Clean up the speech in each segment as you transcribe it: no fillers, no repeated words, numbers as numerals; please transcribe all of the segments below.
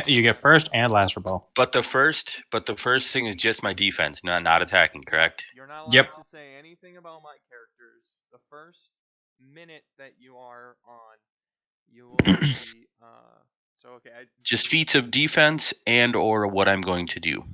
You get first and last rebel. But the first thing is just my defense, not attacking, correct? You're not allowed Yep. to say anything about my characters. The first minute that you are on, you will be. So okay, Just feats of defense and or what I'm going to do.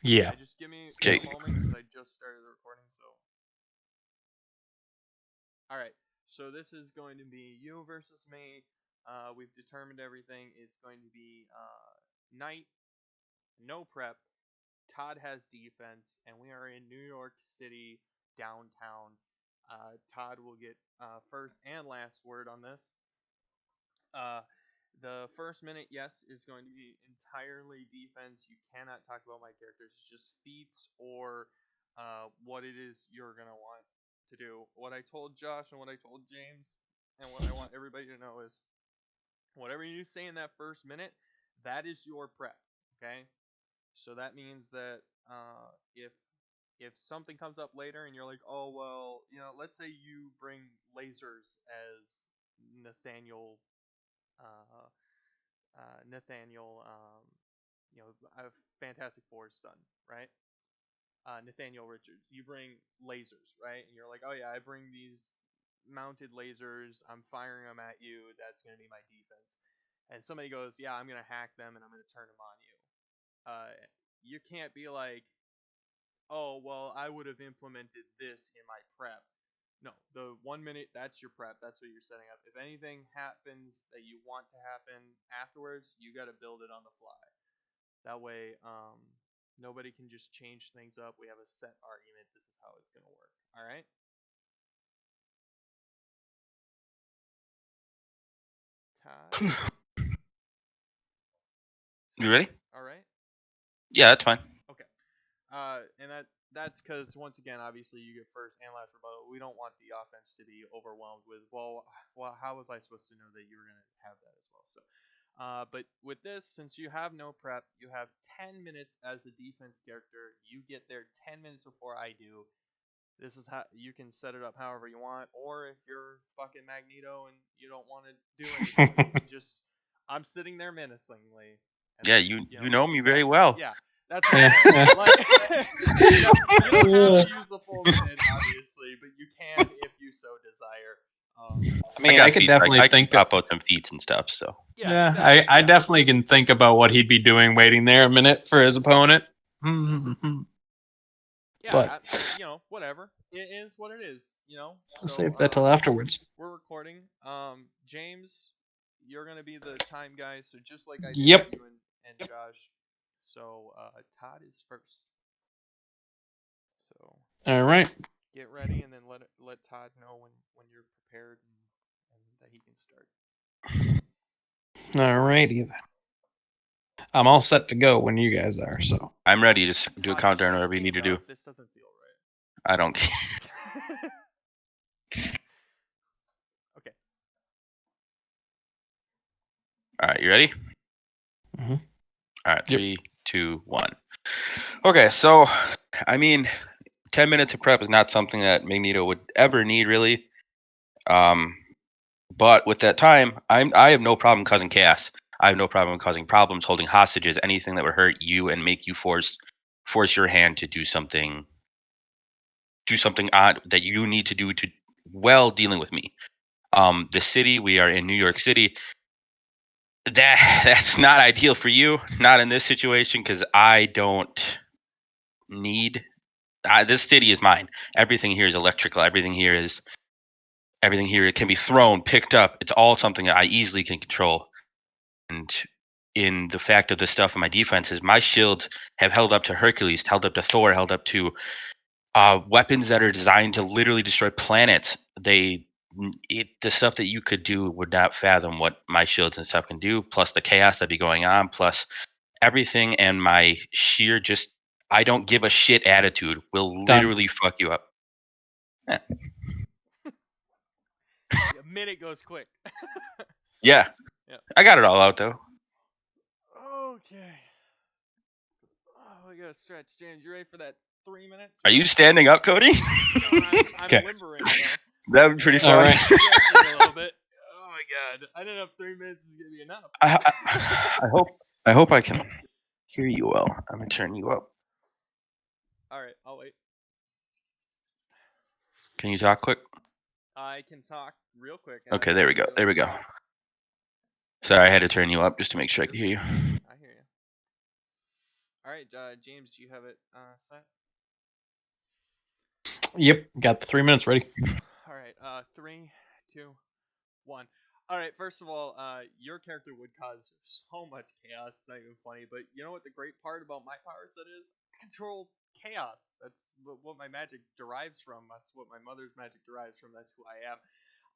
Yeah. just give me Jake. a moment because I just started the recording. So, all right. So this is going to be you versus me. We've determined everything. It's going to be night, no prep. Todd has defense, and we are in New York City downtown. Todd will get first and last word on this. The first minute, yes, is going to be entirely defense. You cannot talk about my characters. It's just feats or what it is you're going to want to do. What I told Josh and what I told James and what I want everybody to know is whatever you say in that first minute, that is your prep, okay? So that means that if something comes up later and you're like, oh well, let's say you bring lasers as Nathaniel, uh, Nathaniel, Fantastic Four's son, right? Nathaniel Richards. You bring lasers, right? And you're like, oh yeah, I bring these mounted lasers. I'm firing them at you. That's gonna be my defense. And somebody goes, yeah, I'm gonna hack them and I'm gonna turn them on you. You can't be like, oh, well, I would have implemented this in my prep. No, the 1 minute, that's your prep. That's what you're setting up. If anything happens that you want to happen afterwards, you got to build it on the fly. That way, nobody can just change things up. We have a set argument. This is how it's going to work. All right? Todd? You ready? All right? Yeah, that's fine. Okay. And that's because once again, obviously, you get first and last rebuttal. We don't want the offense to be overwhelmed with, well, how was I supposed to know that you were going to have that as well? So, but with this, since you have no prep, you have 10 minutes as a defense character. You get there 10 minutes before I do. This is how you can set it up however you want, or if you're fucking Magneto and you don't want to do anything, you can just. I'm sitting there menacingly. Yeah, you know me very well. Yeah, that's my point. Like, you don't have to use the full minute, obviously, but you can if you so desire. I mean, I could definitely think pop out some feats and stuff. So yeah, exactly. I definitely can think about what he'd be doing, waiting there a minute for his opponent. Yeah, but whatever. It is what it is. I'll save that till afterwards. We're recording. James, you're gonna be the time guy, so just like I did Yep. with you and Josh. So Todd is first. So all right. Get ready, and then let Todd know when you're prepared and that he can start. All righty then. I'm all set to go when you guys are. So I'm ready. Just do a countdown, whatever you need to do. This doesn't feel right. I don't care. Okay. All right, you ready? Mm-hmm. All right, 3, 2, 1. Okay, so I mean, 10 minutes of prep is not something that Magneto would ever need, really. But with that time, I have no problem causing chaos. I have no problem causing problems, holding hostages, anything that would hurt you and make you force your hand to do something odd that you need to do to dealing with me. The city, we are in New York City. That's not ideal for you, not in this situation, because I don't need. This city is mine. Everything here is electrical. Everything here can be thrown, picked up. It's all something that I easily can control. And in the fact of the stuff in my defenses, my shields have held up to Hercules, held up to Thor, held up to weapons that are designed to literally destroy planets. The stuff that you could do would not fathom what my shields and stuff can do, plus the chaos that'd be going on, plus everything, and my sheer just I don't give a shit attitude will literally fuck you up. Yeah. A minute goes quick. Yeah. I got it all out though. Okay. Oh, we gotta stretch. James, you ready for that 3 minutes? Are you standing up, Cody? No, I'm limbering. That would be pretty fun. All right. A little bit. Oh my god! I don't know if 3 minutes is gonna be enough. I hope I can hear you well. I'm gonna turn you up. All right, I'll wait. Can you talk quick? I can talk real quick. And I Okay, can there we hear go. you There we go. well. Sorry, I had to turn you up just to make sure I You're could hear you. fine. I hear you. All right, James, do you have it set? Yep, got the 3 minutes ready. All right, 3, 2, 1. All right, first of all, your character would cause so much chaos. It's not even funny, but you know what the great part about my power set is? I control chaos. That's what my magic derives from. That's what my mother's magic derives from. That's who I am.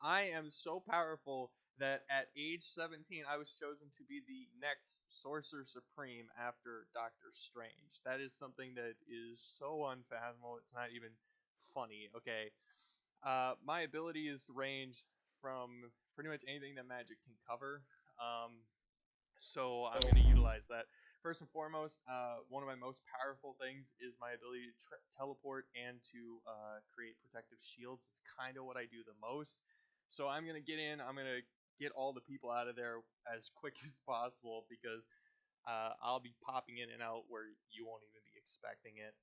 I am so powerful that at age 17, I was chosen to be the next Sorcerer Supreme after Doctor Strange. That is something that is so unfathomable. It's not even funny. Okay, my abilities range from pretty much anything that magic can cover. So I'm going to utilize that. First and foremost, one of my most powerful things is my ability to teleport and to create protective shields. It's kind of what I do the most. So I'm going to get in. I'm going to get all the people out of there as quick as possible because I'll be popping in and out where you won't even be expecting it.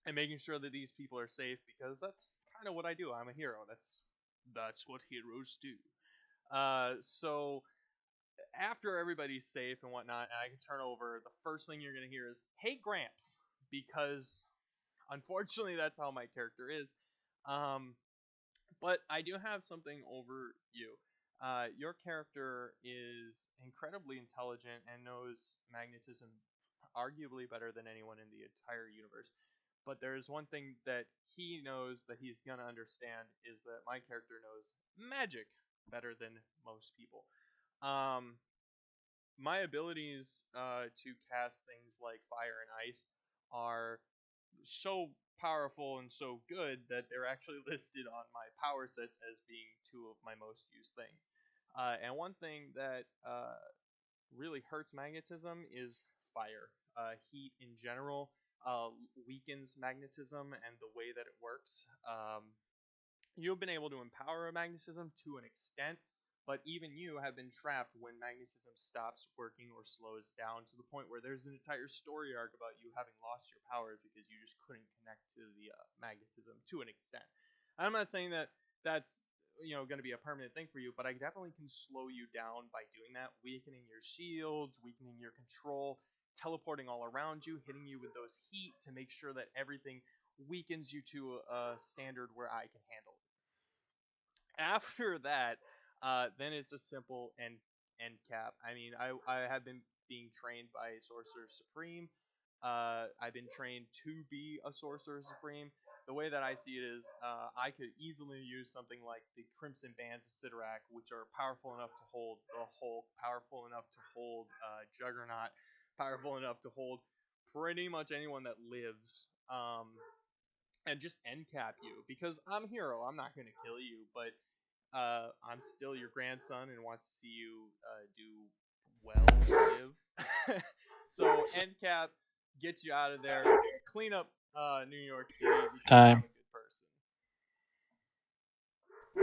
And making sure that these people are safe because that's kind of what I do. I'm a hero. That's what heroes do. So after everybody's safe and whatnot, and I can turn over, the first thing you're gonna hear is "Hey Gramps," because unfortunately that's how my character is. But I do have something over you. Your character is incredibly intelligent and knows magnetism arguably better than anyone in the entire universe. But there is one thing that he knows that he's gonna understand is that my character knows magic better than most people. Um, my abilities to cast things like fire and ice are so powerful and so good that they're actually listed on my power sets as being two of my most used things. And one thing that really hurts magnetism is fire. Heat in general weakens magnetism and the way that it works. You've been able to empower magnetism to an extent, but even you have been trapped when magnetism stops working or slows down to the point where there's an entire story arc about you having lost your powers because you just couldn't connect to the magnetism to an extent. I'm not saying that that's going to be a permanent thing for you, but I definitely can slow you down by doing that, weakening your shields, weakening your control, teleporting all around you, hitting you with those heat to make sure that everything weakens you to a standard where I can handle it. After that, then it's a simple end cap. I mean, I have been being trained by Sorcerer Supreme. I've been trained to be a Sorcerer Supreme. The way that I see it is, I could easily use something like the Crimson Bands of Sidorak, which are powerful enough to hold the Hulk, powerful enough to hold Juggernaut, powerful enough to hold pretty much anyone that lives. And just end cap you because I'm a hero. I'm not gonna kill you, but I'm still your grandson and wants to see you do well, live. So end cap, get you out of there, clean up New York City because Time. I'm a good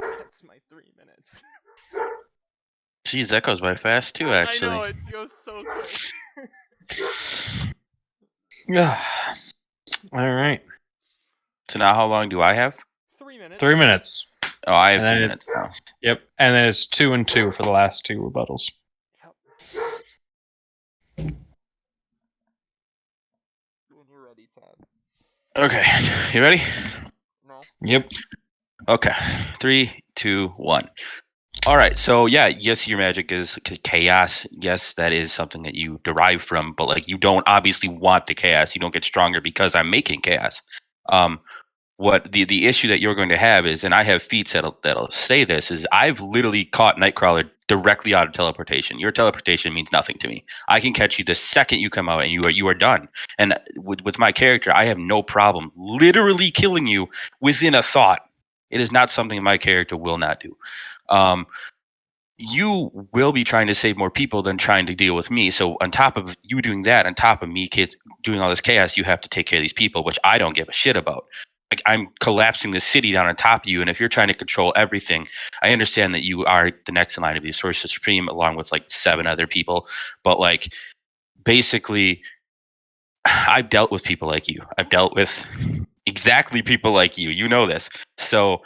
person. That's my 3 minutes. Jeez, that goes by fast too, actually. I know, it goes so quick. All right, So now how long do I have? 3 minutes. 3 minutes. Oh, I have And 3 then minutes now. Yep, and then it's 2 and 2 for the last 2 rebuttals. Yep. When you're ready, Todd. Okay, you ready? No. Yep. Okay, 3, 2, 1. All right, so yeah, yes, your magic is chaos. Yes, that is something that you derive from, but like you don't obviously want the chaos. You don't get stronger because I'm making chaos. What the issue that you're going to have is, and I have feats that'll say this, is I've literally caught Nightcrawler directly out of teleportation. Your teleportation means nothing to me. I can catch you the second you come out, and you are done. And with my character, I have no problem literally killing you within a thought. It is not something my character will not do. You will be trying to save more people than trying to deal with me. So on top of you doing that, on top of me kids doing all this chaos, you have to take care of these people, which I don't give a shit about. like I'm collapsing the city down on top of you. And if you're trying to control everything, I understand that you are the next in line to be Sorcerer Supreme along with like 7 other people. But like basically, I've dealt with people like you. I've dealt with exactly people like you. You know this. So,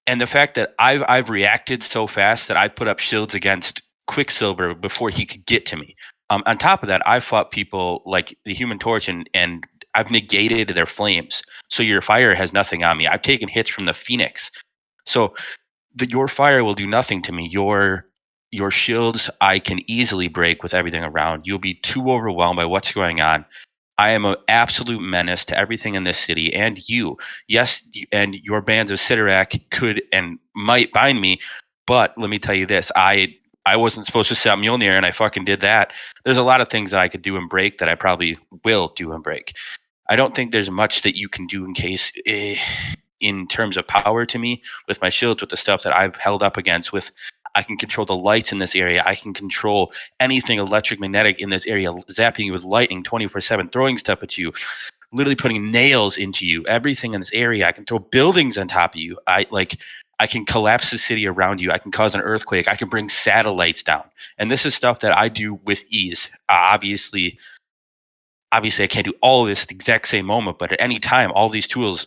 and the fact that I've reacted so fast that I put up shields against Quicksilver before he could get to me. On top of that, I fought people like the Human Torch and I've negated their flames. So your fire has nothing on me. I've taken hits from the Phoenix. So your fire will do nothing to me. Your shields I can easily break with everything around. You'll be too overwhelmed by what's going on. I am an absolute menace to everything in this city and you. Yes, and your bands of Sidorak could and might bind me, but let me tell you this: I wasn't supposed to set Mjolnir, and I fucking did that. There's a lot of things that I could do and break that I probably will do and break. I don't think there's much that you can do in terms of power to me with my shields, with the stuff that I've held up against. With I can control the lights in this area. I can control anything electric magnetic in this area, zapping you with lightning 24/7, throwing stuff at you, literally putting nails into you. Everything in this area. I can throw buildings on top of you. I can collapse the city around you. I can cause an earthquake. I can bring satellites down. And this is stuff that I do with ease. Obviously I can't do all of this at the exact same moment, but at any time, all these tools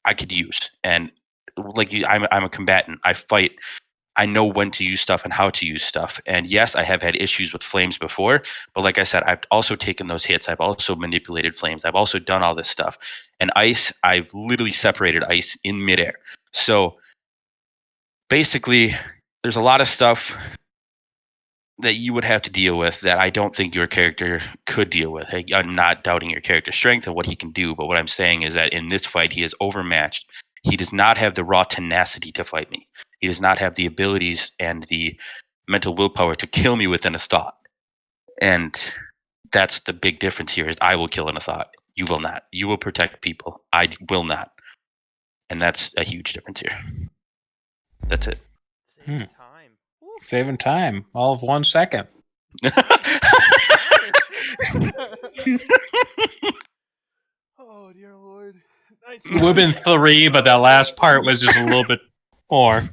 I could use. And like you, I'm a combatant. I fight. I know when to use stuff and how to use stuff. And yes, I have had issues with flames before, but like I said, I've also taken those hits. I've also manipulated flames. I've also done all this stuff. And ice, I've literally separated ice in midair. So basically, there's a lot of stuff that you would have to deal with that I don't think your character could deal with. I'm not doubting your character's strength and what he can do, but what I'm saying is that in this fight, he is overmatched. He does not have the raw tenacity to fight me. He does not have the abilities and the mental willpower to kill me within a thought. And that's the big difference here is I will kill in a thought. You will not. You will protect people. I will not. And that's a huge difference here. That's it. Saving time. Woo. Saving time. All of 1 second. Oh dear Lord. Nice. It would have been 3, but that last part was just a little bit more.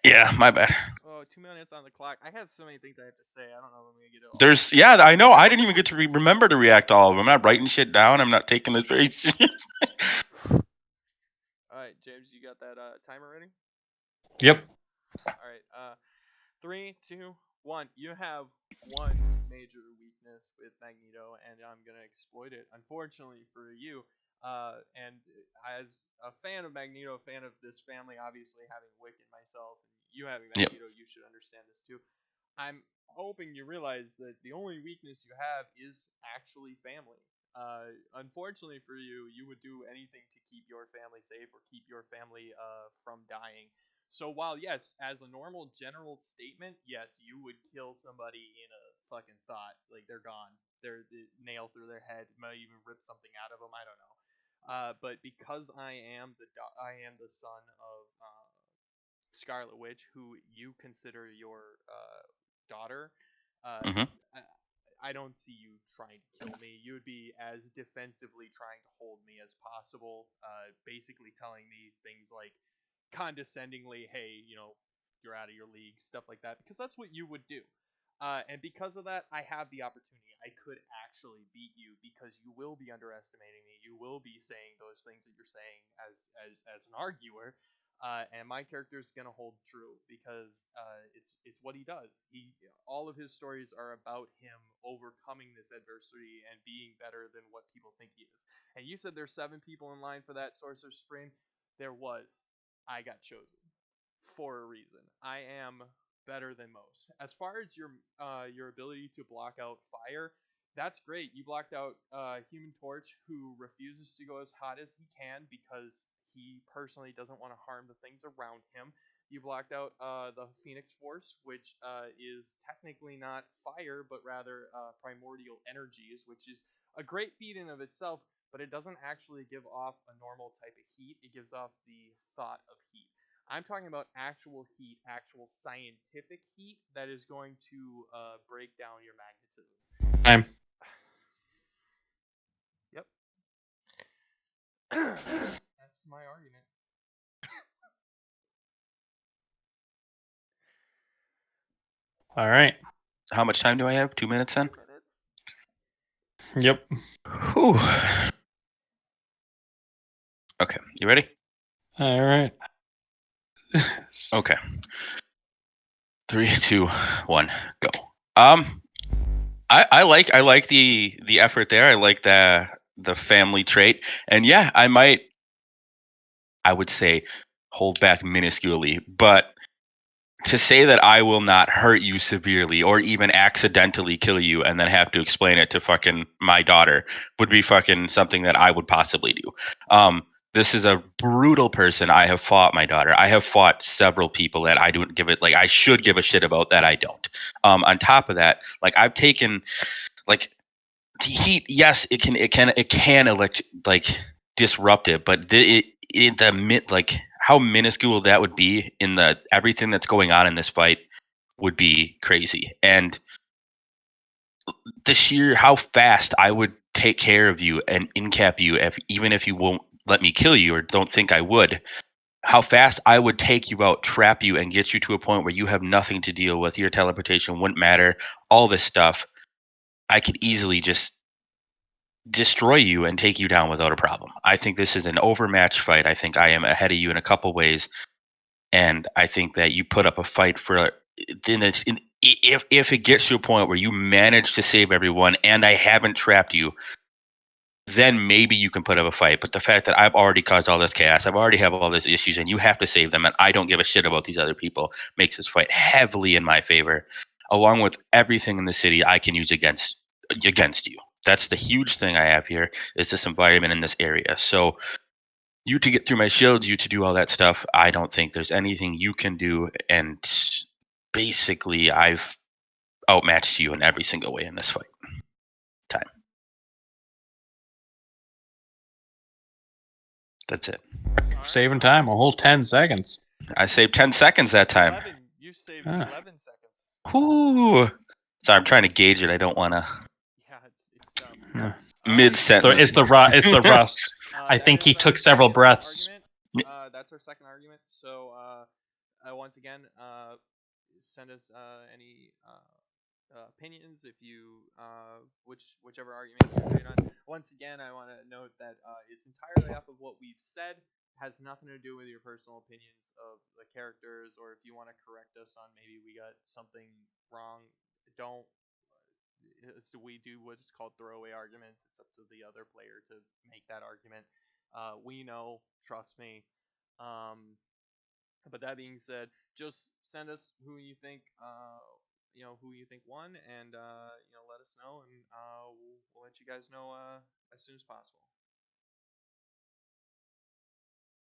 Yeah, my bad. Oh, 2 minutes on the clock. I have so many things I have to say. I don't know if I'm gonna get it all. There's I know. I didn't even get to remember to react to all of them. I'm not writing shit down. I'm not taking this very serious. All right, James, you got that timer ready? Yep. All right. 3, 2, 1. You have one major weakness with Magneto, and I'm gonna exploit it. Unfortunately for you, and as a fan of Magneto, a fan of this family, obviously having Wiccan myself, and you having Yep. Magneto, you should understand this too. I'm hoping you realize that the only weakness you have is actually family. Unfortunately for you, you would do anything to keep your family safe or keep your family from dying. So while yes, as a normal general statement, yes, you would kill somebody in a fucking thought, like they're gone, they're nail through their head, might even rip something out of them. I don't know. But because I am the son of Scarlet Witch, who you consider your daughter, Mm-hmm. I don't see you trying to kill me. You would be as defensively trying to hold me as possible, basically telling me things like condescendingly, hey, you're out of your league, stuff like that, because that's what you would do. And because of that, I have the opportunity. I could actually beat you because you will be underestimating me. You will be saying those things that you're saying as an arguer, and my character is gonna hold true because it's what he does. All of his stories are about him overcoming this adversity and being better than what people think he is. And you said there's 7 people in line for that Sorcerer Supreme. There was. I got chosen for a reason. I am better than most. As far as your ability to block out fire, that's great. You blocked out Human Torch, who refuses to go as hot as he can because he personally doesn't want to harm the things around him. You blocked out the Phoenix Force, which is technically not fire, but rather primordial energies, which is a great feat in of itself, but it doesn't actually give off a normal type of heat. It gives off the thought of heat. I'm talking about actual heat, actual scientific heat that is going to break down your magnetism. Time. Yep. That's my argument. All right. How much time do I have? 2 minutes then? 2 minutes. Yep. Whew. Okay, you ready? All right. Okay. 3, 2, 1, go. I like the effort there. I like the family trait, and yeah, I would say hold back minusculely, but to say that I will not hurt you severely or even accidentally kill you and then have to explain it to fucking my daughter would be fucking something that I would possibly do. This is a brutal person. I have fought my daughter. I have fought several people that I don't give it like I should give a shit about that I don't. On top of that, like I've taken like the heat. Yes, it can like disrupt it, but like how minuscule that would be in the everything that's going on in this fight would be crazy. And the sheer how fast I would take care of you and incap you even if you won't let me kill you or don't think I would, how fast I would take you out, trap you, and get you to a point where you have nothing to deal with. Your teleportation wouldn't matter. All this stuff, I could easily just destroy you and take you down without a problem. I think this is an overmatched fight. I think I am ahead of you in a couple ways, and I think that you put up a fight for. If it gets to a point where you manage to save everyone and I haven't trapped you, then maybe you can put up a fight. But the fact that I've already caused all this chaos, I've already have all these issues, and you have to save them, and I don't give a shit about these other people, makes this fight heavily in my favor, along with everything in the city I can use against you. That's the huge thing I have here is this environment in this area. So you to get through my shields, you to do all that stuff, I don't think there's anything you can do. And basically, I've outmatched you in every single way in this fight. Time. That's it. All right, Saving time, a whole 10 seconds. I saved 10 seconds that time. 11. You saved Ah. 11 seconds. Ooh. Sorry, I'm trying to gauge it. I don't want to Yeah, it's dumb. Yeah. All mid-sentence. It's the rust. I that think is he our took several second breaths. argument. That's our second argument. So, once again, send us any opinions if you whichever argument you agreed on. Once again, I want to note that it's entirely off of what we've said. Has nothing to do with your personal opinions of the characters, or if you want to correct us on maybe we got something wrong. Don't. So we do what's called throwaway arguments. It's up to the other player to make that argument. We know, trust me. But that being said, just send us who you think, who you think won, and let us know, and we'll let you guys know as soon as possible.